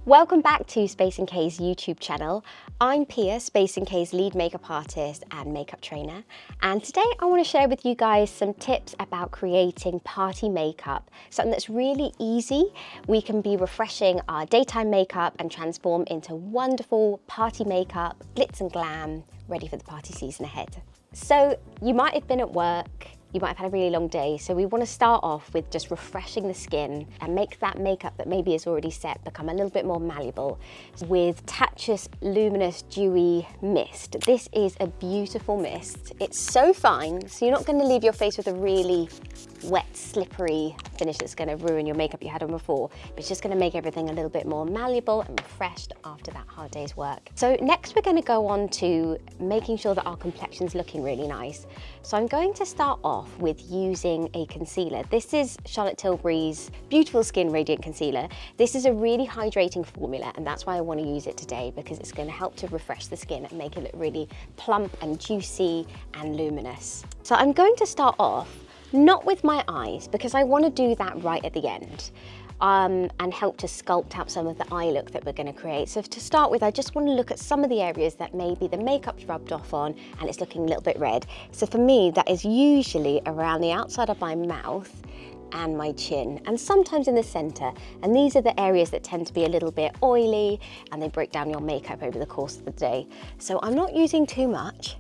Welcome back to Space & K's YouTube channel. I'm Pia, Space & K's lead makeup artist and makeup trainer, and today I want to share with you guys some tips about creating party makeup, something that's really easy. We can be refreshing our daytime makeup and transform into wonderful party makeup, glitz and glam, ready for the party season ahead. So you might have been at work, you might have had a really long day, so we want to start off with just refreshing the skin and make that makeup that maybe is already set become a little bit more malleable with Tatcha's Luminous Dewy Mist. This is a beautiful mist. It's so fine, so you're not going to leave your face with a really wet, slippery finish that's going to ruin your makeup you had on before, but it's just going to make everything a little bit more malleable and refreshed after that hard day's work. So next we're going to go on to making sure that our complexion's looking really nice. So I'm going to start off with using a concealer. This is Charlotte Tilbury's Beautiful Skin Radiant Concealer. This is a really hydrating formula, and that's why I want to use it today, because it's going to help to refresh the skin and make it look really plump and juicy and luminous. So I'm going to start off not with my eyes, because I want to do that right at the end. And help to sculpt out some of the eye look that we're going to create. So to start with, I just want to look at some of the areas that maybe the makeup's rubbed off on and it's looking a little bit red. So for me, that is usually around the outside of my mouth and my chin, and sometimes in the center. And these are the areas that tend to be a little bit oily and they break down your makeup over the course of the day. So I'm not using too much.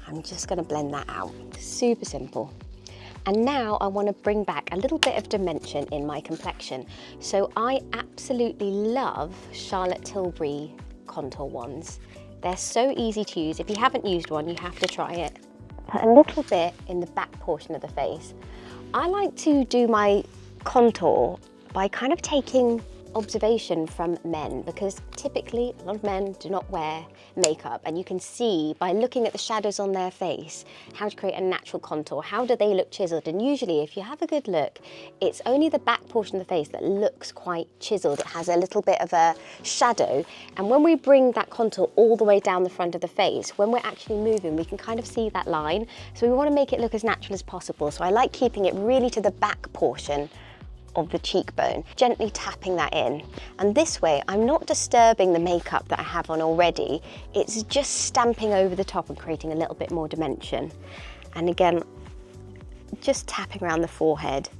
I'm just going to blend that out. Super simple. And now I want to bring back a little bit of dimension in my complexion. So I absolutely love Charlotte Tilbury Contour ones. They're so easy to use. If you haven't used one, you have to try it. Put a little bit in the back portion of the face. I like to do my contour by kind of taking observation from men, because typically a lot of men do not wear makeup, and you can see by looking at the shadows on their face how to create a natural contour. How do they look chiseled? And usually if you have a good look, it's only the back portion of the face that looks quite chiseled. It has a little bit of a shadow, and when we bring that contour all the way down the front of the face, when we're actually moving, we can kind of see that line. So we want to make it look as natural as possible. So I like keeping it really to the back portion of the cheekbone, gently tapping that in. And this way, I'm not disturbing the makeup that I have on already. It's just stamping over the top and creating a little bit more dimension. And again, just tapping around the forehead.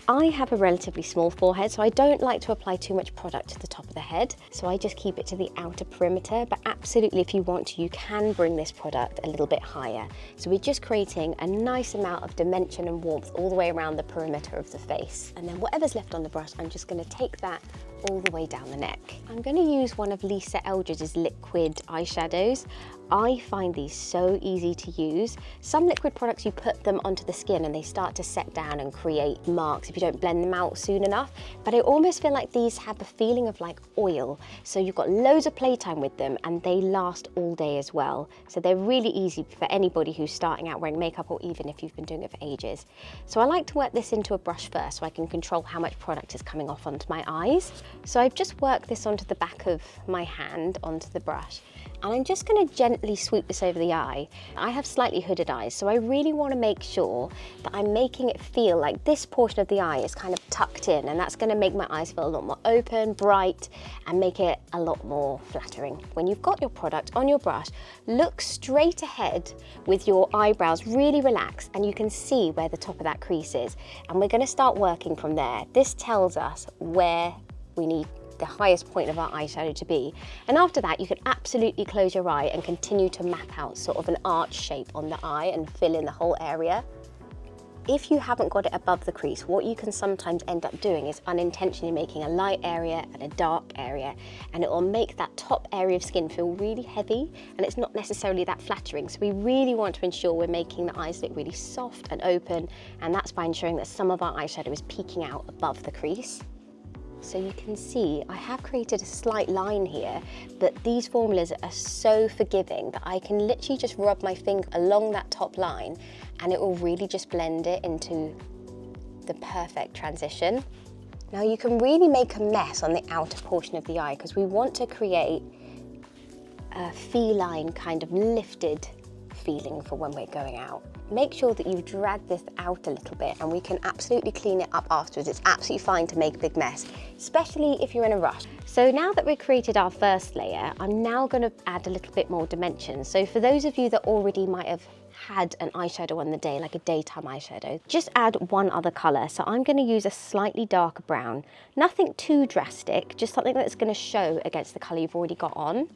I have a relatively small forehead, so I don't like to apply too much product to the top of the head. So I just keep it to the outer perimeter, but absolutely if you want to, you can bring this product a little bit higher. So we're just creating a nice amount of dimension and warmth all the way around the perimeter of the face. And then whatever's left on the brush, I'm just going to take that all the way down the neck. I'm going to use one of Lisa Eldridge's liquid eyeshadows. I find these so easy to use. Some liquid products, you put them onto the skin and they start to set down and create marks if you don't blend them out soon enough. But I almost feel like these have the feeling of like oil. So you've got loads of playtime with them and they last all day as well. So they're really easy for anybody who's starting out wearing makeup, or even if you've been doing it for ages. So I like to work this into a brush first so I can control how much product is coming off onto my eyes. So I've just worked this onto the back of my hand, onto the brush. And I'm just going to gently sweep this over the eye. I have slightly hooded eyes, so I really want to make sure that I'm making it feel like this portion of the eye is kind of tucked in, and that's going to make my eyes feel a lot more open, bright, and make it a lot more flattering. When you've got your product on your brush, look straight ahead with your eyebrows really relaxed, and you can see where the top of that crease is. And we're going to start working from there. This tells us where we need the highest point of our eyeshadow to be. And after that, you can absolutely close your eye and continue to map out sort of an arch shape on the eye and fill in the whole area. If you haven't got it above the crease, what you can sometimes end up doing is unintentionally making a light area and a dark area, and it will make that top area of skin feel really heavy, and it's not necessarily that flattering. So we really want to ensure we're making the eyes look really soft and open, and that's by ensuring that some of our eyeshadow is peeking out above the crease. So you can see I have created a slight line here, but these formulas are so forgiving that I can literally just rub my finger along that top line and it will really just blend it into the perfect transition. Now you can really make a mess on the outer portion of the eye because we want to create a feline kind of lifted feeling for when we're going out. Make sure that you drag this out a little bit, and we can absolutely clean it up afterwards. It's absolutely fine to make a big mess, especially if you're in a rush. So now that we've created our first layer, I'm now going to add a little bit more dimension. So for those of you that already might have had an eyeshadow on the day, like a daytime eyeshadow, just add one other colour. So I'm going to use a slightly darker brown, nothing too drastic, just something that's going to show against the colour you've already got on.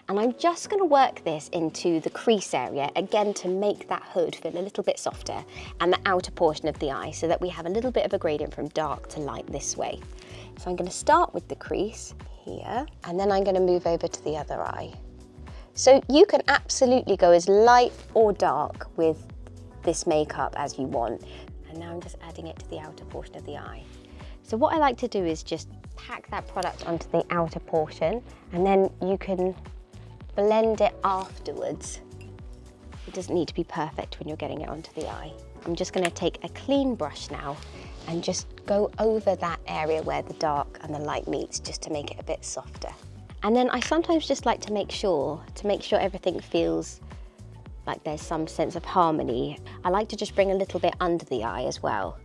And I'm just going to work this into the crease area, again to make that hood feel a little bit softer and the outer portion of the eye, so that we have a little bit of a gradient from dark to light this way. So I'm going to start with the crease here, and then I'm going to move over to the other eye. So you can absolutely go as light or dark with this makeup as you want. And now I'm just adding it to the outer portion of the eye. So what I like to do is just pack that product onto the outer portion, and then you can blend it afterwards. It doesn't need to be perfect when you're getting it onto the eye. I'm just going to take a clean brush now and just go over that area where the dark and the light meets, just to make it a bit softer. And then I sometimes just like to make sure everything feels like there's some sense of harmony. I like to just bring a little bit under the eye as well,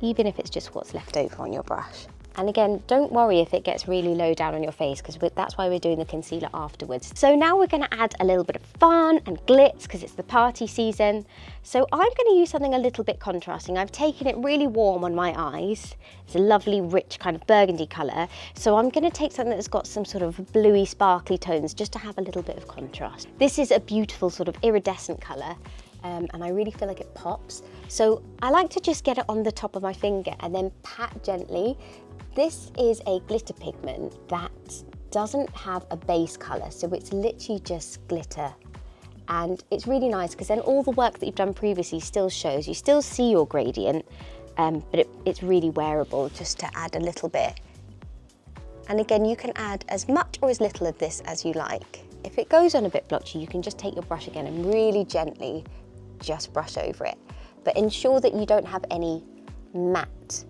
even if it's just what's left over on your brush. And again, don't worry if it gets really low down on your face, because that's why we're doing the concealer afterwards. So now we're going to add a little bit of fun and glitz, because it's the party season. So I'm going to use something a little bit contrasting. I've taken it really warm on my eyes. It's a lovely, rich kind of burgundy colour. So I'm going to take something that's got some sort of bluey, sparkly tones, just to have a little bit of contrast. This is a beautiful sort of iridescent colour. And I really feel like it pops. So I like to just get it on the top of my finger and then pat gently. This is a glitter pigment that doesn't have a base colour, so it's literally just glitter. And it's really nice because then all the work that you've done previously still shows. You still see your gradient, but it's really wearable just to add a little bit. And again, you can add as much or as little of this as you like. If it goes on a bit blotchy, you can just take your brush again and really gently just brush over it. But ensure that you don't have any matte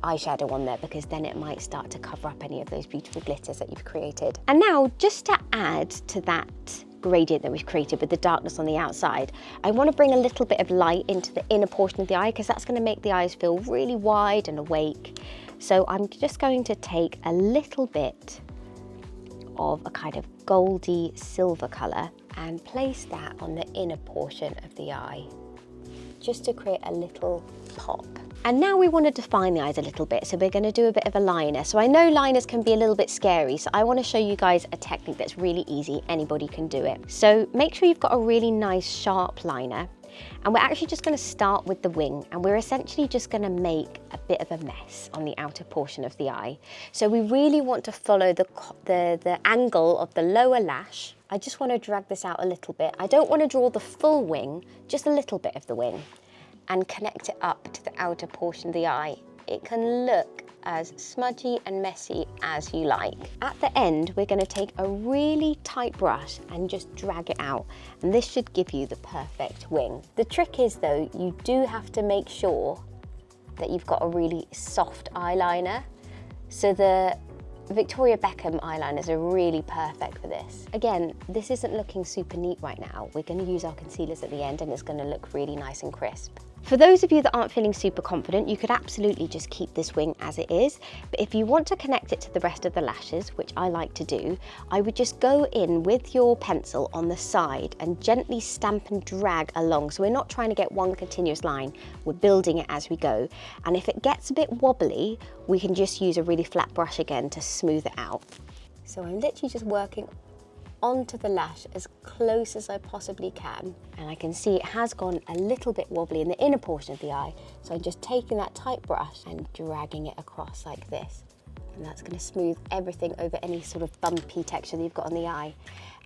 eyeshadow on there, because then it might start to cover up any of those beautiful glitters that you've created. And now, just to add to that gradient that we've created with the darkness on the outside, I want to bring a little bit of light into the inner portion of the eye, because that's going to make the eyes feel really wide and awake. So I'm just going to take a little bit of a kind of goldy silver colour and place that on the inner portion of the eye, just to create a little pop. And now we want to define the eyes a little bit, so we're going to do a bit of a liner. So I know liners can be a little bit scary, so I want to show you guys a technique that's really easy. Anybody can do it. So make sure you've got a really nice sharp liner, and we're actually just going to start with the wing, and we're essentially just going to make a bit of a mess on the outer portion of the eye. So we really want to follow the angle of the lower lash. I just want to drag this out a little bit. I don't want to draw the full wing, just a little bit of the wing, and connect it up to the outer portion of the eye. It can look as smudgy and messy as you like. At the end, we're going to take a really tight brush and just drag it out, and this should give you the perfect wing. The trick is though, you do have to make sure that you've got a really soft eyeliner. So the Victoria Beckham eyeliners are really perfect for this. Again, this isn't looking super neat right now. We're going to use our concealers at the end, and it's going to look really nice and crisp. For those of you that aren't feeling super confident, you could absolutely just keep this wing as it is. But if you want to connect it to the rest of the lashes, which I like to do, I would just go in with your pencil on the side and gently stamp and drag along. So we're not trying to get one continuous line, we're building it as we go. And if it gets a bit wobbly, we can just use a really flat brush again to smooth it out. So I'm literally just working onto the lash as close as I possibly can, and I can see it has gone a little bit wobbly in the inner portion of the eye, so I'm just taking that tight brush and dragging it across like this, and that's going to smooth everything over any sort of bumpy texture that you've got on the eye.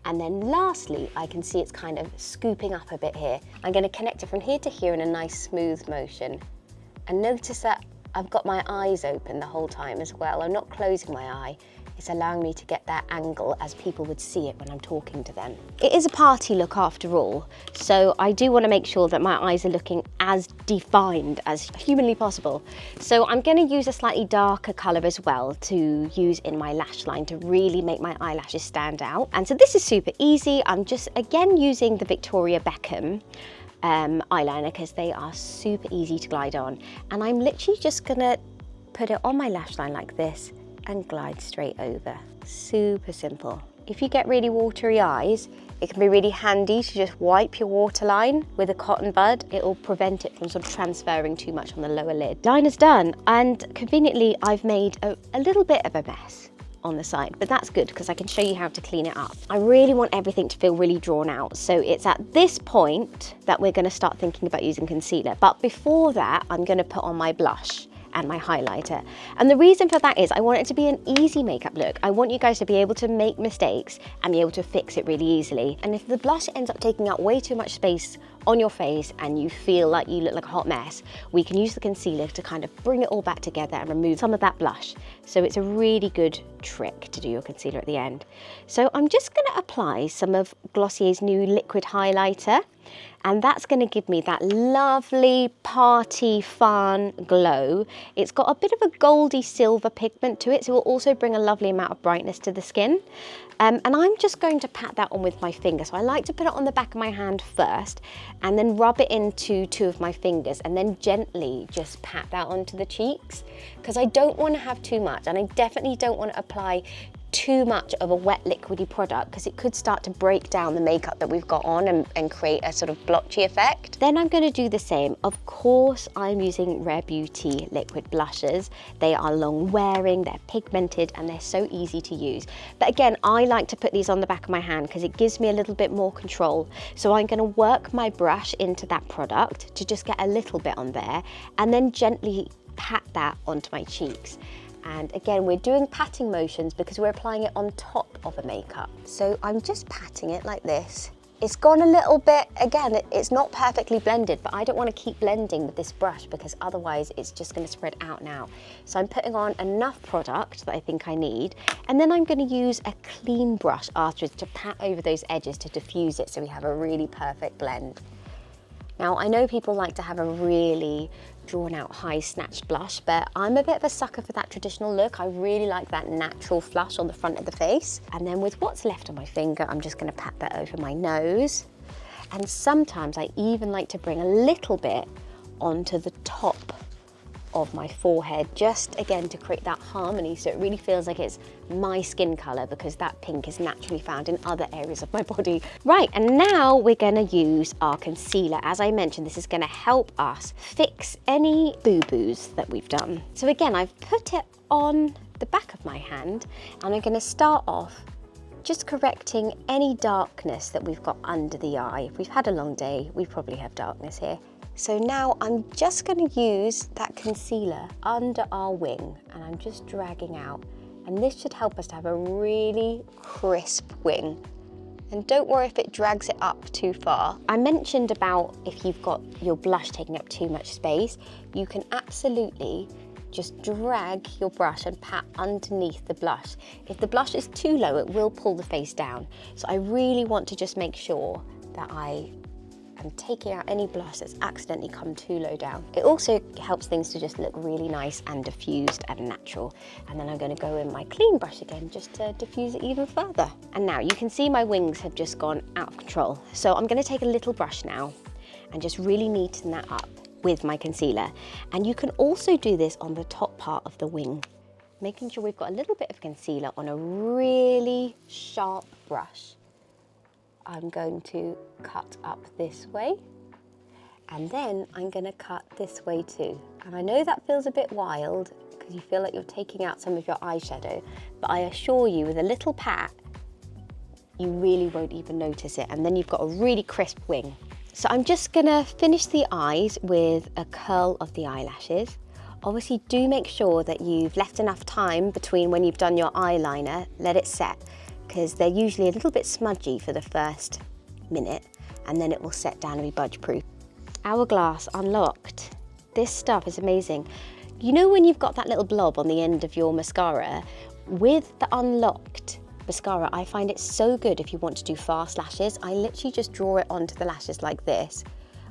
And then lastly, I can see it's kind of scooping up a bit here. I'm going to connect it from here to here in a nice smooth motion, and notice that I've got my eyes open the whole time as well. I'm not closing my eye. It's allowing me to get that angle as people would see it when I'm talking to them. It is a party look after all, so I do want to make sure that my eyes are looking as defined as humanly possible. So I'm going to use a slightly darker colour as well to use in my lash line to really make my eyelashes stand out. And so this is super easy. I'm just again using the Victoria Beckham eyeliner because they are super easy to glide on. And I'm literally just going to put it on my lash line like this and glide straight over. Super simple. If you get really watery eyes, it can be really handy to just wipe your waterline with a cotton bud. It will prevent it from sort of transferring too much on the lower lid. Liner's done, and conveniently I've made a little bit of a mess on the side, but that's good because I can show you how to clean it up. I really want everything to feel really drawn out, so it's at this point that we're going to start thinking about using concealer. But before that, I'm going to put on my blush and my highlighter. And the reason for that is I want it to be an easy makeup look. I want you guys to be able to make mistakes and be able to fix it really easily. And if the blush ends up taking up way too much space on your face and you feel like you look like a hot mess, we can use the concealer to kind of bring it all back together and remove some of that blush. So it's a really good trick to do your concealer at the end. So I'm just going to apply some of Glossier's new liquid highlighter, and that's going to give me that lovely party fun glow. It's got a bit of a goldy silver pigment to it, so it will also bring a lovely amount of brightness to the skin. And I'm just going to pat that on with my finger. So I like to put it on the back of my hand first and then rub it into two of my fingers and then gently just pat that onto the cheeks, because I don't want to have too much, and I definitely don't want to apply too much of a wet liquidy product because it could start to break down the makeup that we've got on and create a sort of blotchy effect. Then I'm going to do the same. Of course, I'm using Rare Beauty liquid blushes. They are long wearing, they're pigmented, and they're so easy to use. But again, I like to put these on the back of my hand because it gives me a little bit more control. So I'm going to work my brush into that product to just get a little bit on there and then gently pat that onto my cheeks. And again, we're doing patting motions because we're applying it on top of a makeup. So I'm just patting it like this. It's gone a little bit, again, it's not perfectly blended, but I don't want to keep blending with this brush because otherwise it's just going to spread out now. So I'm putting on enough product that I think I need, and then I'm going to use a clean brush afterwards to pat over those edges to diffuse it so we have a really perfect blend. Now, I know people like to have a really drawn out high snatched blush, but I'm a bit of a sucker for that traditional look. I really like that natural flush on the front of the face. And then with what's left on my finger, I'm just going to pat that over my nose. And sometimes I even like to bring a little bit onto the top of my forehead, just again to create that harmony so it really feels like it's my skin colour, because that pink is naturally found in other areas of my body. Right, and now we're going to use our concealer. As I mentioned, this is going to help us fix any boo-boos that we've done. So again, I've put it on the back of my hand and I'm going to start off just correcting any darkness that we've got under the eye. If we've had a long day, we probably have darkness here. So now I'm just going to use that concealer under our wing and I'm just dragging out. And this should help us to have a really crisp wing. And don't worry if it drags it up too far. I mentioned about if you've got your blush taking up too much space, you can absolutely just drag your brush and pat underneath the blush. If the blush is too low, it will pull the face down. So I really want to just make sure that I am taking out any blush that's accidentally come too low down. It also helps things to just look really nice and diffused and natural. And then I'm going to go in my clean brush again just to diffuse it even further. And now you can see my wings have just gone out of control. So I'm going to take a little brush now and just really neaten that up with my concealer. And you can also do this on the top part of the wing, making sure we've got a little bit of concealer on a really sharp brush. I'm going to cut up this way, and then I'm going to cut this way too. And I know that feels a bit wild because you feel like you're taking out some of your eyeshadow, but I assure you with a little pat, you really won't even notice it, and then you've got a really crisp wing. So I'm just going to finish the eyes with a curl of the eyelashes. Obviously do make sure that you've left enough time between when you've done your eyeliner, let it set, because they're usually a little bit smudgy for the first minute and then it will set down and be budge proof. Hourglass Unlocked. This stuff is amazing. You know when you've got that little blob on the end of your mascara, With the Unlocked Mascara, I find it so good if you want to do fast lashes. I literally just draw it onto the lashes like this.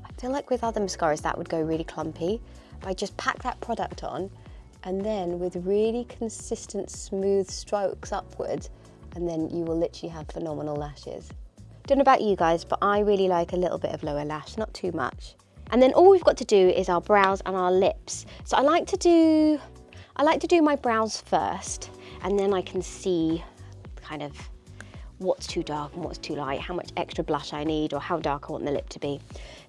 I feel like with other mascaras that would go really clumpy, but I just pack that product on and then with really consistent smooth strokes upwards, and then you will literally have phenomenal lashes. Don't know about you guys, but I really like a little bit of lower lash, not too much. And then all we've got to do is our brows and our lips. So I like to do my brows first, and then I can see kind of what's too dark and what's too light, how much extra blush I need, or how dark I want the lip to be.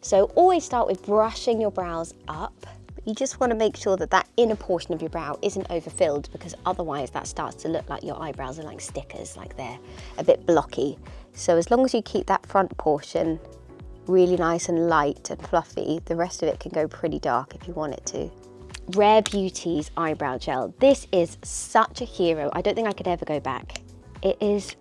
So always start with brushing your brows up. You just want to make sure that that inner portion of your brow isn't overfilled, because otherwise that starts to look like your eyebrows are like stickers, like they're a bit blocky. So as long as you keep that front portion really nice and light and fluffy, the rest of it can go pretty dark if you want it to. Rare Beauty's eyebrow gel. This is such a hero. I don't think I could ever go back. It is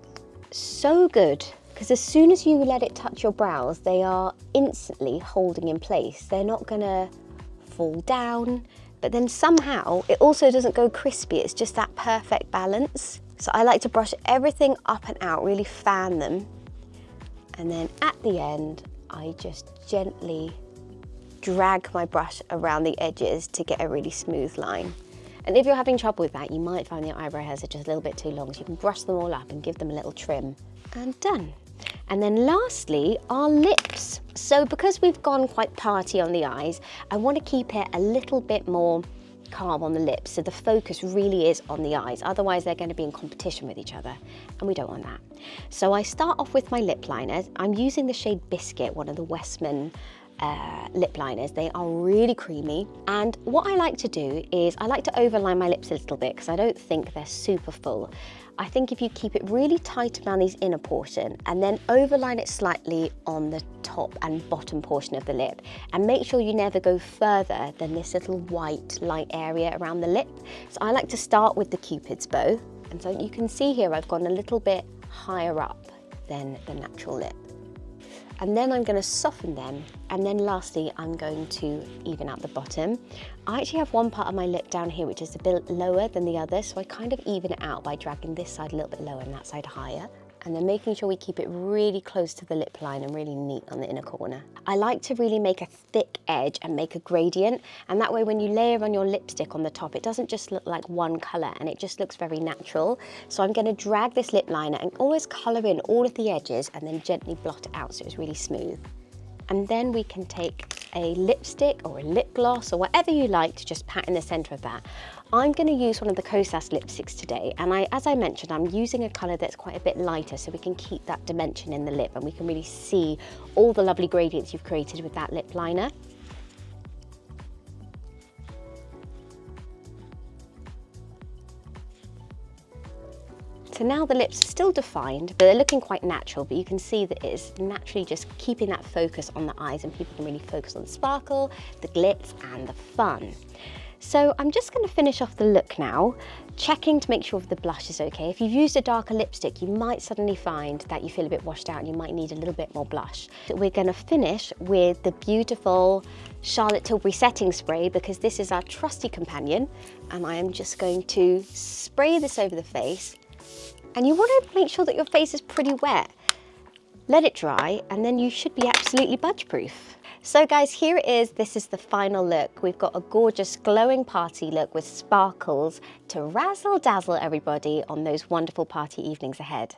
so good because as soon as you let it touch your brows, they are instantly holding in place. They're not gonna fall down, but then somehow it also doesn't go crispy. It's just that perfect balance. So I like to brush everything up and out, really fan them. And then at the end, I just gently drag my brush around the edges to get a really smooth line. And if you're having trouble with that, you might find your eyebrow hairs are just a little bit too long, so you can brush them all up and give them a little trim. And done. And then lastly, our lips. So because we've gone quite party on the eyes, I want to keep it a little bit more calm on the lips, so the focus really is on the eyes. Otherwise they're going to be in competition with each other, and we don't want that. So I start off with my lip liners. I'm using the shade Biscuit, one of the Westman lip liners. They are really creamy, and what I like to do is I like to overline my lips a little bit because I don't think they're super full. I think if you keep it really tight around these inner portion and then overline it slightly on the top and bottom portion of the lip, and make sure you never go further than this little white light area around the lip. So I like to start with the Cupid's bow, and so you can see here I've gone a little bit higher up than the natural lip. And then I'm going to soften them, and then lastly I'm going to even out the bottom. I actually have one part of my lip down here which is a bit lower than the other, so I kind of even it out by dragging this side a little bit lower and that side higher, and then making sure we keep it really close to the lip line and really neat on the inner corner. I like to really make a thick edge and make a gradient, and that way when you layer on your lipstick on the top, it doesn't just look like one colour and it just looks very natural. So I'm going to drag this lip liner and always colour in all of the edges and then gently blot it out so it's really smooth. And then we can take a lipstick or a lip gloss or whatever you like to just pat in the centre of that. I'm going to use one of the Kosas lipsticks today, and as I mentioned, I'm using a colour that's quite a bit lighter so we can keep that dimension in the lip and we can really see all the lovely gradients you've created with that lip liner. So now the lips are still defined, but they're looking quite natural, but you can see that it's naturally just keeping that focus on the eyes, and people can really focus on the sparkle, the glitz and the fun. So I'm just going to finish off the look now, checking to make sure the blush is okay. If you've used a darker lipstick, you might suddenly find that you feel a bit washed out and you might need a little bit more blush. We're going to finish with the beautiful Charlotte Tilbury setting spray, because this is our trusty companion, and I am just going to spray this over the face. And you want to make sure that your face is pretty wet. Let it dry, and then you should be absolutely budge-proof. So guys, here it is. This is the final look. We've got a gorgeous glowing party look with sparkles to razzle dazzle everybody on those wonderful party evenings ahead.